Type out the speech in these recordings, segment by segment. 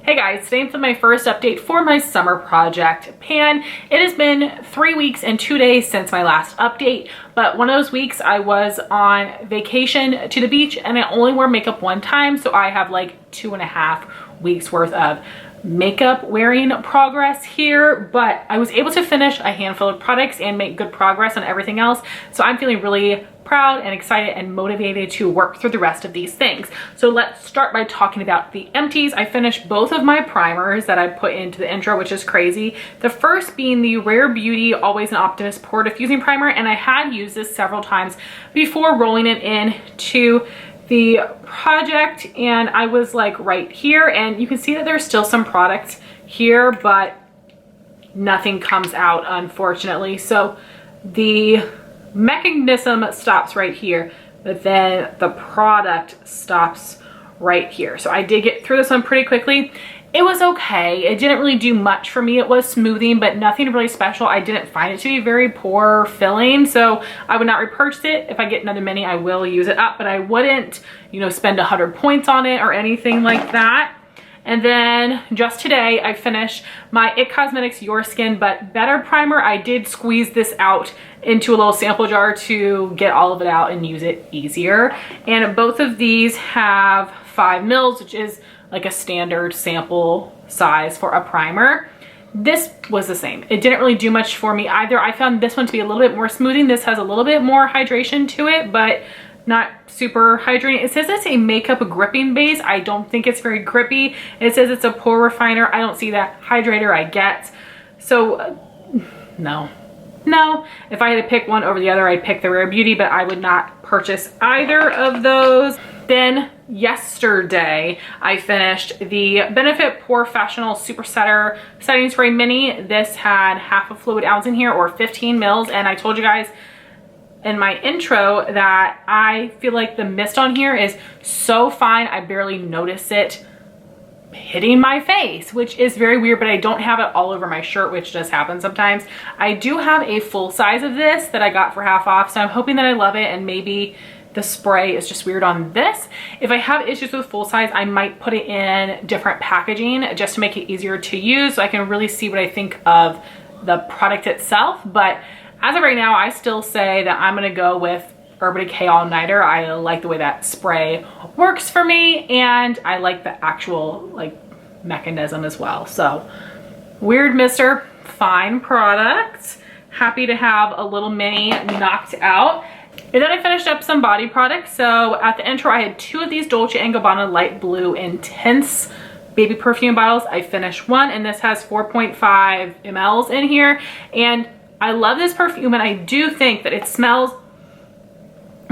Hey guys, today for my first update for my summer project pan. It has been 3 weeks and 2 days since my last update, but one of those weeks I was on vacation to the beach and I only wore makeup one time, so I have like 2.5 weeks worth of makeup wearing progress here, but I was able to finish a handful of products and make good progress on everything else, so I'm feeling really proud and excited and motivated to work through the rest of these things. So let's start by talking about the empties. I finished both of my primers that I put into the intro, which is crazy. The first being the Rare Beauty Always an Optimist Pore Diffusing Primer, and I had used this several times before rolling it in to the project, and I was like right here, and you can see that there's still some product here, but nothing comes out, unfortunately. So the mechanism stops right here, but then the product stops right here. So I did get through this one pretty quickly. It was okay. It didn't really do much for me. It was smoothing, but nothing really special. I didn't find it to be very pore filling, so I would not repurchase it. If I get another mini, I will use it up, but I wouldn't, you know, spend 100 points on it or anything like that. And then just today, I finished my IT Cosmetics Your Skin But Better primer. I did squeeze this out into a little sample jar to get all of it out and use it easier. And both of these have 5 mils, which is like a standard sample size for a primer. This was the same. It didn't really do much for me either. I found this one to be a little bit more smoothing. This has a little bit more hydration to it, but not super hydrating. It says it's a makeup gripping base. I don't think it's very grippy. It says it's a pore refiner. I don't see that hydrator I get. So no. If I had to pick one over the other, I'd pick the Rare Beauty, but I would not purchase either of those. Then yesterday, I finished the Benefit Porefessional Super Setter Setting Spray Mini. This had half a fluid ounce in here, or 15 mils, and I told you guys in my intro that I feel like the mist on here is so fine, I barely notice it hitting my face, which is very weird, but I don't have it all over my shirt, which does happen sometimes. I do have a full size of this that I got for half off, so I'm hoping that I love it, and maybe the spray is just weird on this. If I have issues with full size, I might put it in different packaging just to make it easier to use, so I can really see what I think of the product itself. But as of right now, I still say that I'm gonna go with Urban Decay All Nighter. I like the way that spray works for me, and I like the actual like mechanism as well. So weird mister, fine product. Happy to have a little mini knocked out. And then I finished up some body products. So at the intro, I had 2 of these Dolce & Gabanna Light Blue Intense baby perfume bottles. I finished one, and this has 4.5 mls in here. And I love this perfume, and I do think that it smells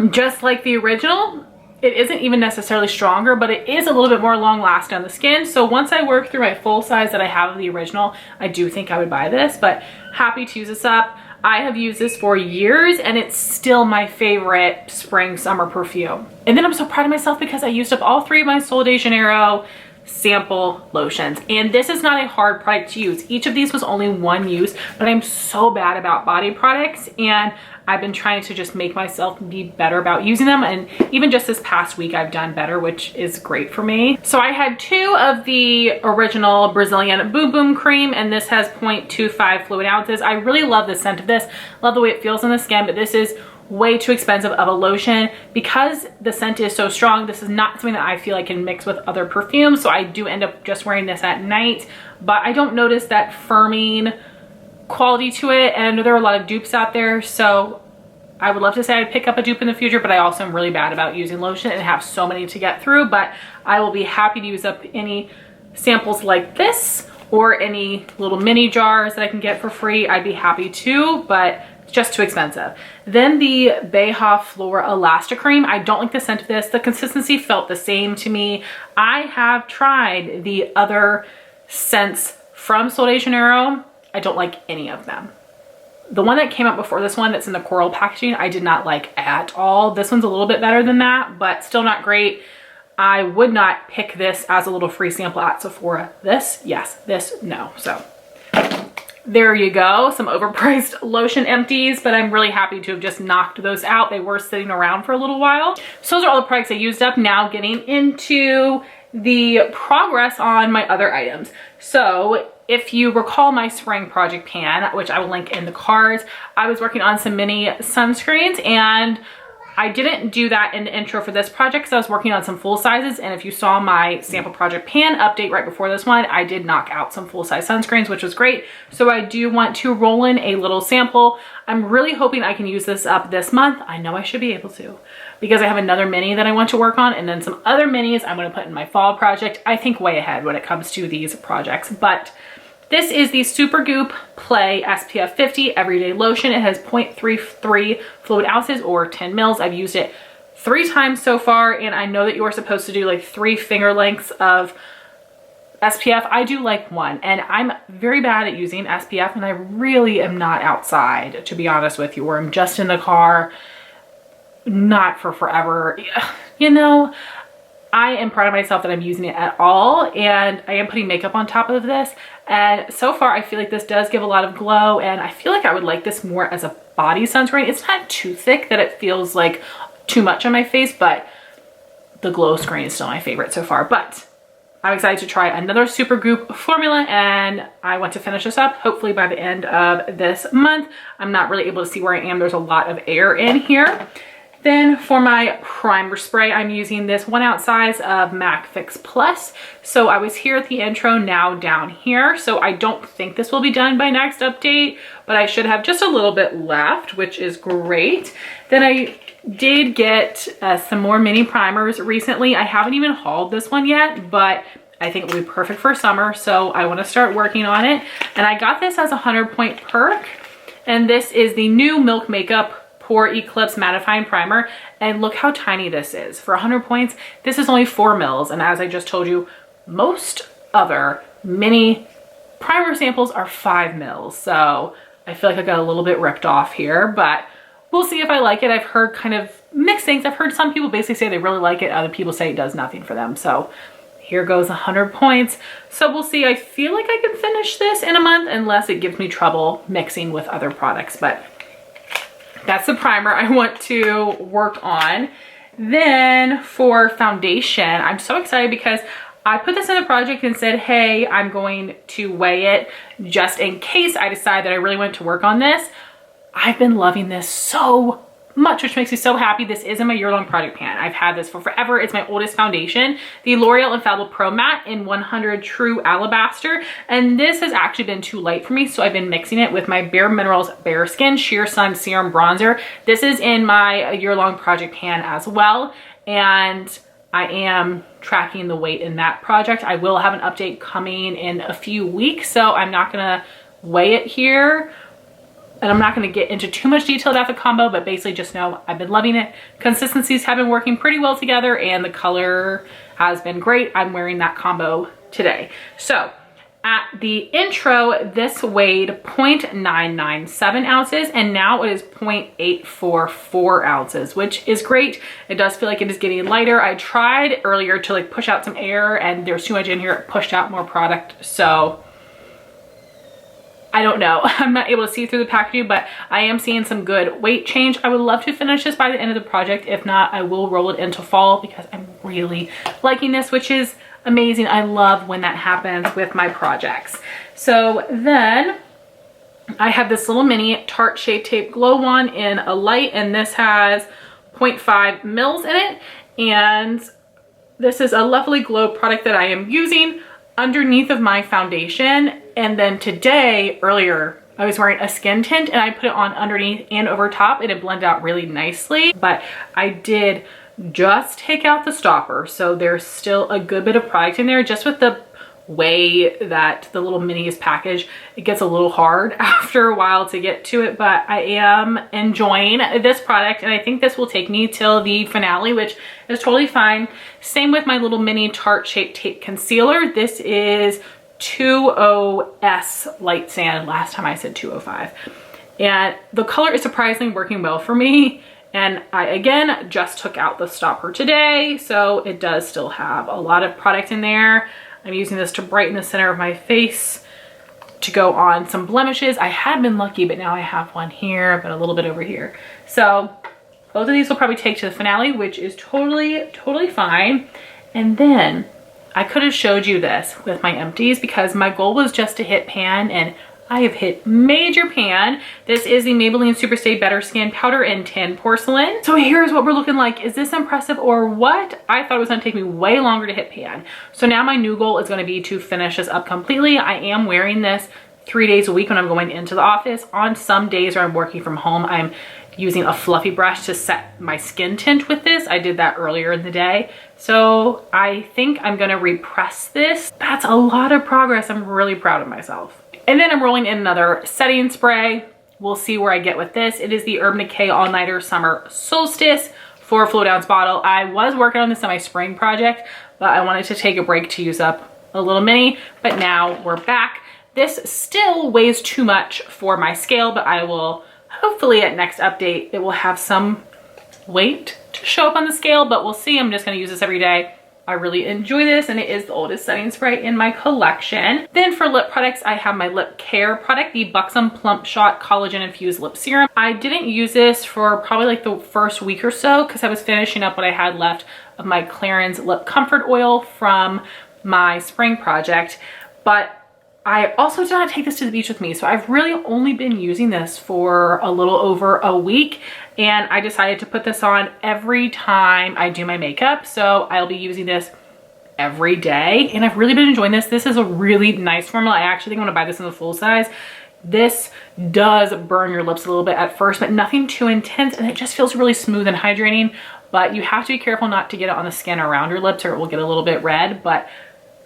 just like the original. It isn't even necessarily stronger, but it is a little bit more long lasting on the skin. So once I work through my full size that I have of the original, I do think I would buy this, but happy to use this up. I have used this for years, and it's still my favorite spring summer perfume. And then I'm so proud of myself because I used up all 3 of my Sol de Janeiro sample lotions, and this is not a hard product to use. Each of these was only 1 use, but I'm so bad about body products, and I've been trying to just make myself be better about using them, and even just this past week I've done better, which is great for me. So I had 2 of the original Brazilian Boom Boom cream, and this has 0.25 fluid ounces. I really love the scent of this, love the way it feels on the skin, but this is way too expensive of a lotion. Because the scent is so strong, this is not something that I feel I can mix with other perfumes, so I do end up just wearing this at night, but I don't notice that firming quality to it. And I know there are a lot of dupes out there, so I would love to say I'd pick up a dupe in the future, but I also am really bad about using lotion and have so many to get through. But I will be happy to use up any samples like this or any little mini jars that I can get for free. I'd be happy to, but just too expensive. Then the Beija Flor Elastic Cream. I don't like the scent of this. The consistency felt the same to me. I have tried the other scents from Sol de Janeiro. I don't like any of them. The one that came out before this one that's in the coral packaging, I did not like at all. This one's a little bit better than that, but still not great. I would not pick this as a little free sample at Sephora. This, yes. This, no. So there you go, some overpriced lotion empties, but I'm really happy to have just knocked those out. They were sitting around for a little while. So those are all the products I used up. Now getting into the progress on my other items. So if you recall my spring project pan, which I will link in the cards, I was working on some mini sunscreens, and I didn't do that in the intro for this project because I was working on some full sizes. And if you saw my sample project pan update right before this one, I did knock out some full size sunscreens, which was great. So I do want to roll in a little sample. I'm really hoping I can use this up this month. I know I should be able to, because I have another mini that I want to work on, and then some other minis I'm going to put in my fall project. I think way ahead when it comes to these projects. But this is the Supergoop Play SPF 50 Everyday Lotion. It has 0.33 fluid ounces or 10 mils. I've used it 3 times so far, and I know that you're supposed to do like 3 finger lengths of SPF. I do like 1, and I'm very bad at using SPF, and I really am not outside, to be honest with you, or I'm just in the car, not for forever. You know, I am proud of myself that I'm using it at all, and I am putting makeup on top of this. And so far, I feel like this does give a lot of glow, and I feel like I would like this more as a body sunscreen. It's not too thick that it feels like too much on my face, but the glow screen is still my favorite so far. But I'm excited to try another Supergoop formula, and I want to finish this up hopefully by the end of this month. I'm not really able to see where I am. There's a lot of air in here. Then for my primer spray, I'm using this 1 ounce size of MAC Fix Plus. So I was here at the intro, now down here. So I don't think this will be done by next update, but I should have just a little bit left, which is great. Then I did get some more mini primers recently. I haven't even hauled this one yet, but I think it will be perfect for summer. So I want to start working on it. And I got this as a 100-point perk. And this is the new Milk Makeup Pore Eclipse Mattifying Primer, and look how tiny this is. For 100 points, this is only 4 mils, and as I just told you, most other mini primer samples are 5 mils, so I feel like I got a little bit ripped off here, but we'll see if I like it. I've heard kind of mixed things. I've heard some people basically say they really like it, other people say it does nothing for them, so here goes 100 points. So we'll see. I feel like I can finish this in a month unless it gives me trouble mixing with other products, but that's the primer I want to work on. Then for foundation, I'm so excited because I put this in the project and said, hey, I'm going to weigh it just in case I decide that I really want to work on this. I've been loving this so much, which makes me so happy. This isn't my year-long project pan. I've had this for forever. It's my oldest foundation, the L'Oreal Infallible Pro Matte in 100 True Alabaster. And this has actually been too light for me, so I've been mixing it with my Bare Minerals Bare Skin Sheer Sun Serum Bronzer. This is in my year-long project pan as well, and I am tracking the weight in that project. I will have an update coming in a few weeks, so I'm not gonna weigh it here. And I'm not going to get into too much detail about the combo, but basically just know I've been loving it. Consistencies have been working pretty well together, and the color has been great. I'm wearing that combo today. So at the intro, this weighed 0.997 ounces, and now it is 0.844 ounces, which is great. It does feel like it is getting lighter. I tried earlier to like push out some air, and there's too much in here. It pushed out more product, so I don't know. I'm not able to see through the packaging, but I am seeing some good weight change. I would love to finish this by the end of the project. If not, I will roll it into fall because I'm really liking this, which is amazing. I love when that happens with my projects. So then I have this little mini Tarte Shape Tape Glow Wand in Alight, and this has 0.5 mils in it. And this is a lovely glow product that I am using underneath of my foundation. And then today, earlier, I was wearing a skin tint and I put it on underneath and over top, and it blended out really nicely. But I did just take out the stopper, so there's still a good bit of product in there. Just with the way that the little mini is packaged, it gets a little hard after a while to get to it, but I am enjoying this product, and I think this will take me till the finale, which is totally fine. Same with my little mini Tarte Shape Tape Concealer. This is 20S Light Sand. Last time I said 205. And the color is surprisingly working well for me. And I, again, just took out the stopper today, so it does still have a lot of product in there. I'm using this to brighten the center of my face to go on some blemishes. I had been lucky, but now I have one here, but a little bit over here. So both of these will probably take to the finale, which is totally fine. And then I could have showed you this with my empties because my goal was just to hit pan, and I have hit major pan. This is the Maybelline Superstay Better Skin Powder in Tin Porcelain. So here's what we're looking like. Is this impressive or what? I thought it was gonna take me way longer to hit pan. So now my new goal is gonna be to finish this up completely. I am wearing this 3 days a week when I'm going into the office. On some days where I'm working from home, I'm using a fluffy brush to set my skin tint with this. I did that earlier in the day. So I think I'm gonna repress this. That's a lot of progress. I'm really proud of myself. And then I'm rolling in another setting spray. We'll see where I get with this. It is the Urban Decay All Nighter Summer Solstice 4 fluid ounce bottle. I was working on this on my spring project, but I wanted to take a break to use up a little mini, but now we're back. This still weighs too much for my scale, but I will hopefully at next update, it will have some weight to show up on the scale, but we'll see. I'm just gonna use this every day. I really enjoy this, and it is the oldest setting spray in my collection. Then for lip products, I have my lip care product, the Buxom Plump Shot Collagen Infused Lip Serum. I didn't use this for probably like the first week or so because I was finishing up what I had left of my Clarins Lip Comfort Oil from my spring project, but I also did not take this to the beach with me. So I've really only been using this for a little over a week, and I decided to put this on every time I do my makeup. So I'll be using this every day, and I've really been enjoying this. This is a really nice formula. I actually think I'm gonna buy this in the full size. This does burn your lips a little bit at first, but nothing too intense, and it just feels really smooth and hydrating. But you have to be careful not to get it on the skin around your lips or it will get a little bit red. But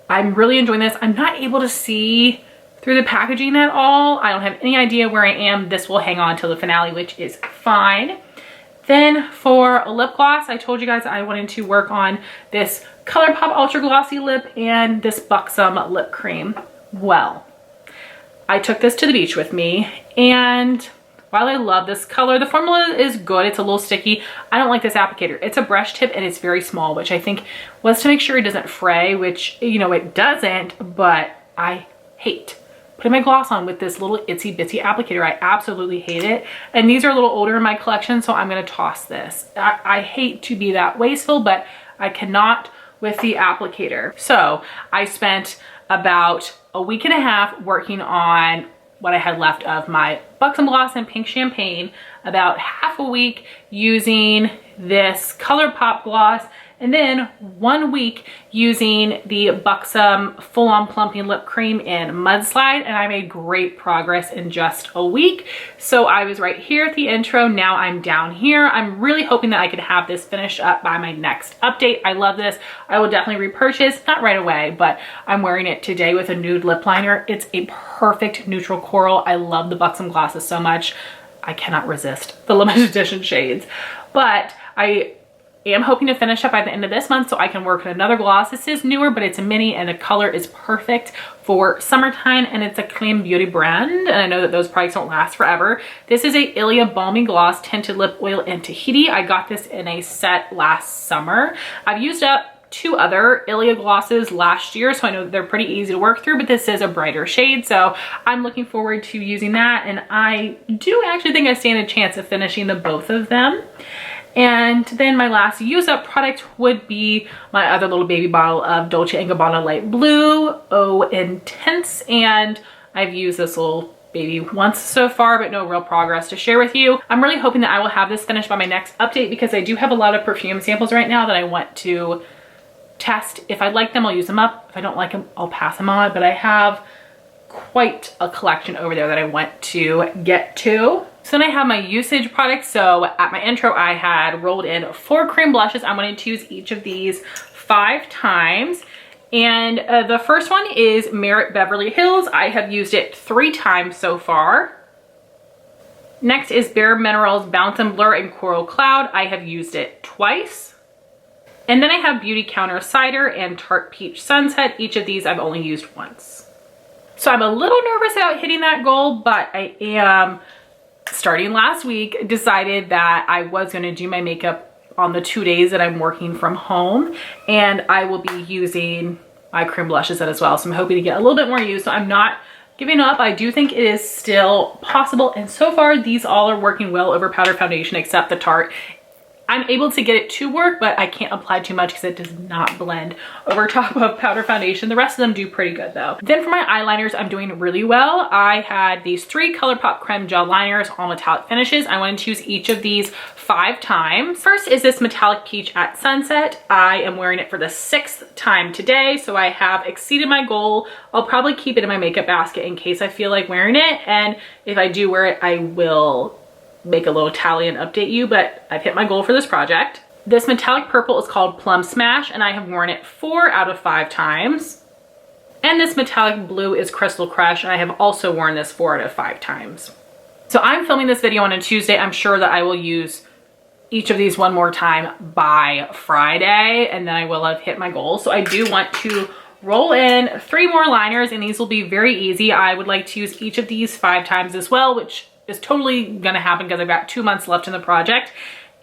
I'm really enjoying this. I'm not able to see through the packaging at all. I don't have any idea where I am. This will hang on till the finale, which is fine. Then for a lip gloss, I told you guys I wanted to work on this ColourPop Ultra Glossy Lip and this Buxom lip cream. Well, I took this to the beach with me, and while I love this color, the formula is good. It's a little sticky. I don't like this applicator. It's a brush tip and it's very small, which I think was to make sure it doesn't fray, which, you know, it doesn't, but I hate putting my gloss on with this little itsy bitsy applicator. I absolutely hate it. And these are a little older in my collection, so I'm gonna toss this. I hate to be that wasteful, but I cannot with the applicator. So I spent about a week and a half working on what I had left of my Buxom Gloss in Pink Champagne, about half a week using this ColourPop gloss, and then 1 week using the Buxom Full On Plumping Lip Cream in Mudslide, and I made great progress in just a week. So I was right here at the intro, now I'm down here. I'm really hoping that I could have this finished up by my next update. I love this. I will definitely repurchase, not right away, but I'm wearing it today with a nude lip liner. It's a perfect neutral coral. I love the Buxom glosses so much. I cannot resist the limited edition shades, but I am hoping to finish up by the end of this month so I can work on another gloss. This is newer, but it's a mini and the color is perfect for summertime, and it's a clean beauty brand, and I know that those products don't last forever. This is a Ilia Balmy Gloss Tinted Lip Oil in Tahiti. I got this in a set last summer. I've used up 2 other Ilia glosses last year, so I know that they're pretty easy to work through, but this is a brighter shade, so I'm looking forward to using that, and I do actually think I stand a chance of finishing the both of them. And then my last use up product would be my other little baby bottle of Dolce & Gabanna Light Blue Oh Intense, and I've used this little baby once so far, but no real progress to share with you. I'm really hoping that I will have this finished by my next update because I do have a lot of perfume samples right now that I want to test. If I like them, I'll use them up. If I don't like them, I'll pass them on, but I have quite a collection over there that I want to get to. So then I have my usage products. So at my intro, I had rolled in 4 cream blushes. I'm going to use each of these 5 times. And the first one is Merit Beverly Hills. I have used it 3 times so far. Next is Bare Minerals Bounce and Blur in Coral Cloud. I have used it twice. And then I have Beauty Counter Cider and Tarte Peach Sunset. Each of these I've only used once. So I'm a little nervous about hitting that goal, but I am, starting last week, decided that I was going to do my makeup on the 2 days that I'm working from home, and I will be using my cream blushes as well. So I'm hoping to get a little bit more use. So I'm not giving up. I do think it is still possible, and so far these all are working well over powder foundation except the Tarte. I'm able to get it to work, but I can't apply too much because it does not blend over top of powder foundation. The rest of them do pretty good though. Then for my eyeliners, I'm doing really well. I had these 3 ColourPop Creme Gel Liners, all metallic finishes. I wanted to use each of these 5 times. First is this Metallic Peach at Sunset. I am wearing it for the 6th time today, so I have exceeded my goal. I'll probably keep it in my makeup basket in case I feel like wearing it, and if I do wear it, I will make a little tally and update you, but I've hit my goal for this project. This metallic purple is called Plum Smash, and I have worn it 4 out of 5 times. And this metallic blue is Crystal Crush, and I have also worn this 4 out of 5 times. So I'm filming this video on a Tuesday. I'm sure that I will use each of these one more time by Friday, and then I will have hit my goal. So I do want to roll in 3 more liners, and these will be very easy. I would like to use each of these 5 times as well, which is totally gonna happen because I've got 2 months left in the project.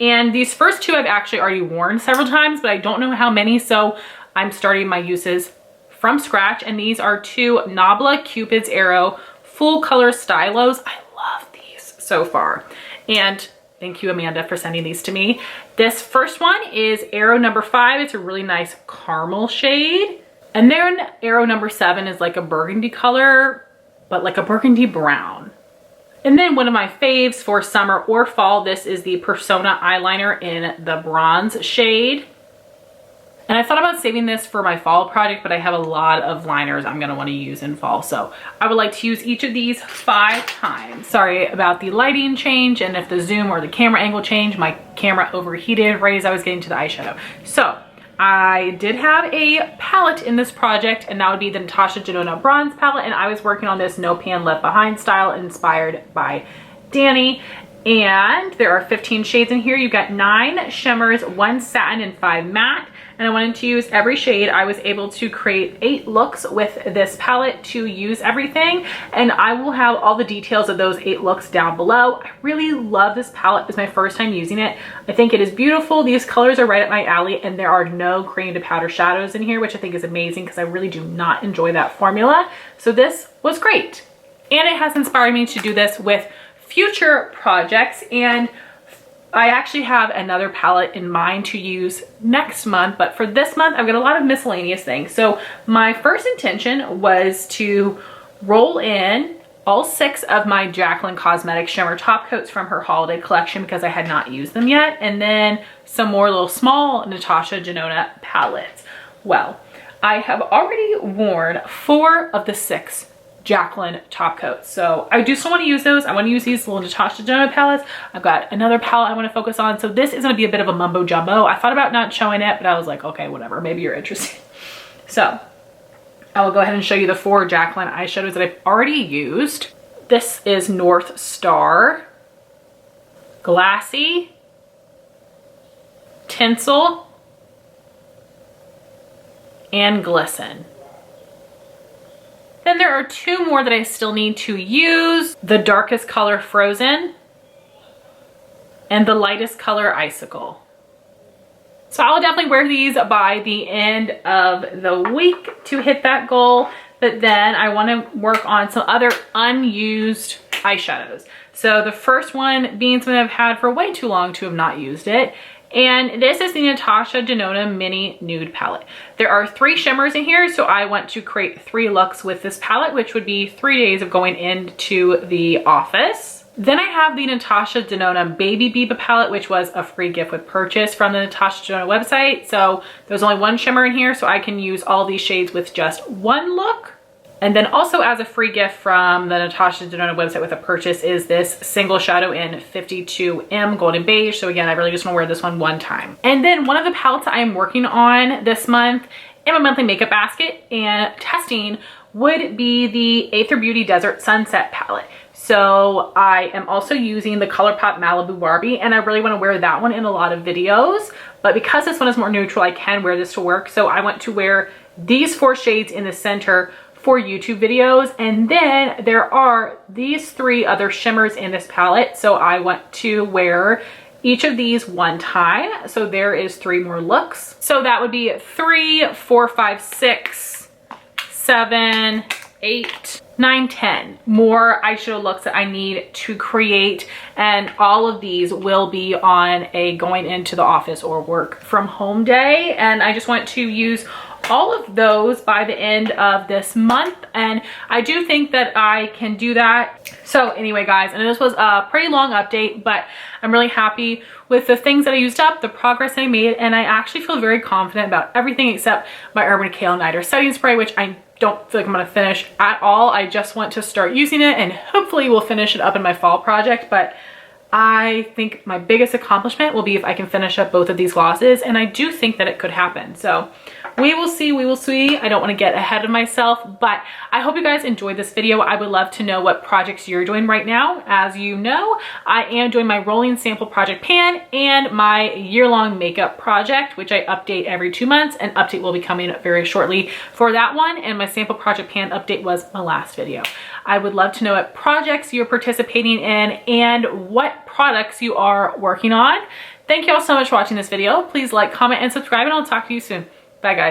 And these first 2 I've actually already worn several times, but I don't know how many, so I'm starting my uses from scratch. And these are 2 Nabla Cupid's Arrow full color stylos. I love these so far. And thank you, Amanda, for sending these to me. This first one is Arrow number 5. It's a really nice caramel shade. And then Arrow number 7 is like a burgundy color, but like a burgundy brown. And then one of my faves for summer or fall, this is the Persona eyeliner in the bronze shade. And I thought about saving this for my fall project, but I have a lot of liners I'm gonna wanna use in fall. So I would like to use each of these 5 times. Sorry about the lighting change and if the zoom or the camera angle changed, my camera overheated right as I was getting to the eyeshadow. So I did have a palette in this project, and that would be the Natasha Denona Bronze palette, and I was working on this No Pan Left Behind style inspired by Danny. And there are 15 shades in here. You've got 9 shimmers, 1 satin, and 5 matte. And I wanted to use every shade. I was able to create 8 looks with this palette to use everything. And I will have all the details of those 8 looks down below. I really love this palette. It's my first time using it. I think it is beautiful. These colors are right up my alley, and there are no cream to powder shadows in here, which I think is amazing because I really do not enjoy that formula. So this was great. And it has inspired me to do this with future projects, and I actually have another palette in mind to use next month, but for this month I've got a lot of miscellaneous things. So my first intention was to roll in all 6 of my Jaclyn Cosmetics shimmer top coats from her holiday collection because I had not used them yet, and then some more little small Natasha Denona palettes. Well, I have already worn 4 of the 6 Jaclyn top coats, so I do still want to use those. I want to use these little Natasha Denona palettes. I've got another palette I want to focus on, so this is going to be a bit of a mumbo jumbo. I thought about not showing it, but I was like, okay, whatever, maybe you're interested. So I will go ahead and show you the 4 Jaclyn eyeshadows that I've already used. This is North Star, Glassy, Tinsel, and Glisten. Then there are 2 more that I still need to use. The darkest color Frozen and the lightest color Icicle. So I'll definitely wear these by the end of the week to hit that goal. But then I want to work on some other unused eyeshadows. So the first one being something I've had for way too long to have not used it. And this is the Natasha Denona Mini Nude Palette. There are 3 shimmers in here, so I want to create 3 looks with this palette, which would be 3 days of going into the office. Then I have the Natasha Denona Baby Biba palette, which was a free gift with purchase from the Natasha Denona website. So there's only 1 shimmer in here, so I can use all these shades with just 1 look. And then also as a free gift from the Natasha Denona website with a purchase is this single shadow in 52M Golden Beige. So again, I really just want to wear this one time. And then one of the palettes I am working on this month in my monthly makeup basket and testing would be the Aether Beauty Desert Sunset palette. So I am also using the ColourPop Malibu Barbie, and I really want to wear that one in a lot of videos. But because this one is more neutral, I can wear this to work. So I want to wear these 4 shades in the center for YouTube videos. And then there are these 3 other shimmers in this palette. So I want to wear each of these 1 time. So there is 3 more looks. So that would be 3, 4, 5, 6, 7, 8, 9, 10 more eyeshadow looks that I need to create, and all of these will be on a going into the office or work from home day, and I just want to use all of those by the end of this month, and I do think that I can do that. So anyway guys, and this was a pretty long update, but I'm really happy with the things that I used up, the progress I made, and I actually feel very confident about everything except my Urban Decay All-Nighter setting spray, which I don't feel like I'm gonna finish at all. I just want to start using it, and hopefully we'll finish it up in my fall project, but I think my biggest accomplishment will be if I can finish up both of these glosses, and I do think that it could happen. So we will see, we will see. I don't want to get ahead of myself, but I hope you guys enjoyed this video. I would love to know what projects you're doing right now. As you know, I am doing my rolling sample project pan and my year-long makeup project, which I update every 2 months. An update will be coming very shortly for that one, and my sample project pan update was my last video. I would love to know what projects you're participating in and what products you are working on. Thank you all so much for watching this video. Please like, comment, and subscribe, and I'll talk to you soon. Bye guys.